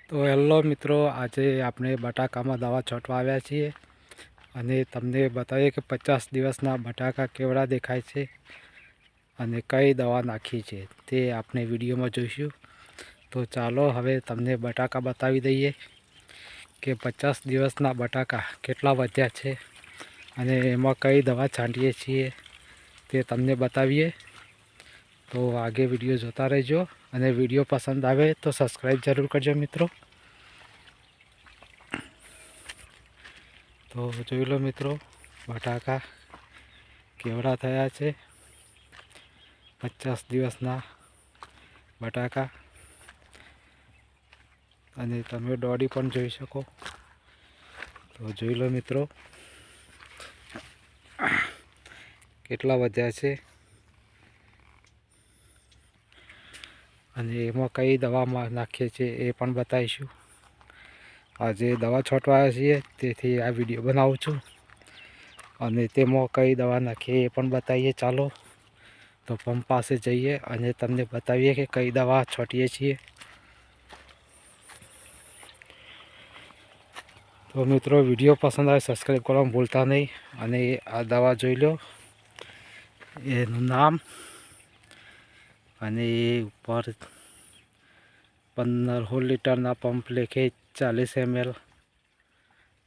તો હેલો મિત્રો, આજે આપણે બટાકામાં દવા છાંટવા આવ્યા છીએ અને તમને બતાવીએ કે 50 દિવસના બટાકા કેવડા દેખાય છે અને કઈ દવા નાખી છે તે આપણે વિડીયોમાં જોઈશું. તો ચાલો હવે તમને બટાકા બતાવી દઈએ કે 50 દિવસના બટાકા કેટલા વધ્યા છે અને એમાં કઈ દવા છાંટીએ છીએ તે તમને બતાવીએ. તો આગે વિડીયો જોતા રહેજો અને વિડીયો પસંદ આવે તો સબસ્ક્રાઈબ જરૂર કરજો મિત્રો. તો જોઈ લો મિત્રો, બટાકા કેવડા થયા છે 50 દિવસના બટાકા, અને તમે દોડી પણ જોઈ શકો. તો જોઈ લો મિત્રો કેટલા વધ્યા છે અને એમાં કઈ દવામાં નાખીએ છીએ એ પણ બતાવીશું. આજે દવા છાંટવા આવ્યા છીએ તેથી આ વિડીયો બનાવું છું અને તેમાં કઈ દવા નાખીએ એ પણ બતાવીએ. ચાલો તો પંપ પાસે જઈએ અને તમને બતાવીએ કે કઈ દવા છાંટીએ છીએ. તો મિત્રો, વિડીયો પસંદ આવે સબસ્ક્રાઈબ કરવાનું ભૂલતા નહીં. અને આ દવા જોઈ લો, એનું નામ અને એ ઉપર 15 લીટરના પંપ લેખે 40 ml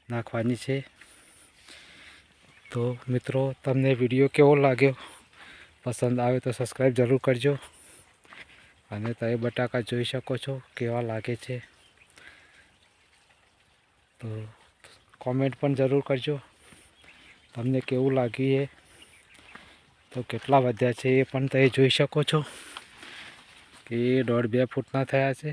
નાખવાની છે. તો મિત્રો, તમને વિડીયો કેવો લાગ્યો, પસંદ આવે તો સબસ્ક્રાઈબ જરૂર કરજો. અને તમે બટાકા જોઈ શકો છો કેવા લાગે છે. તો કોમેન્ટ પણ જરૂર કરજો તમને કેવું લાગ્યું એ. તો કેટલા વધ્યા છે એ પણ તમે જોઈ શકો છો કે 1.5-2 ફૂટના થયા છે.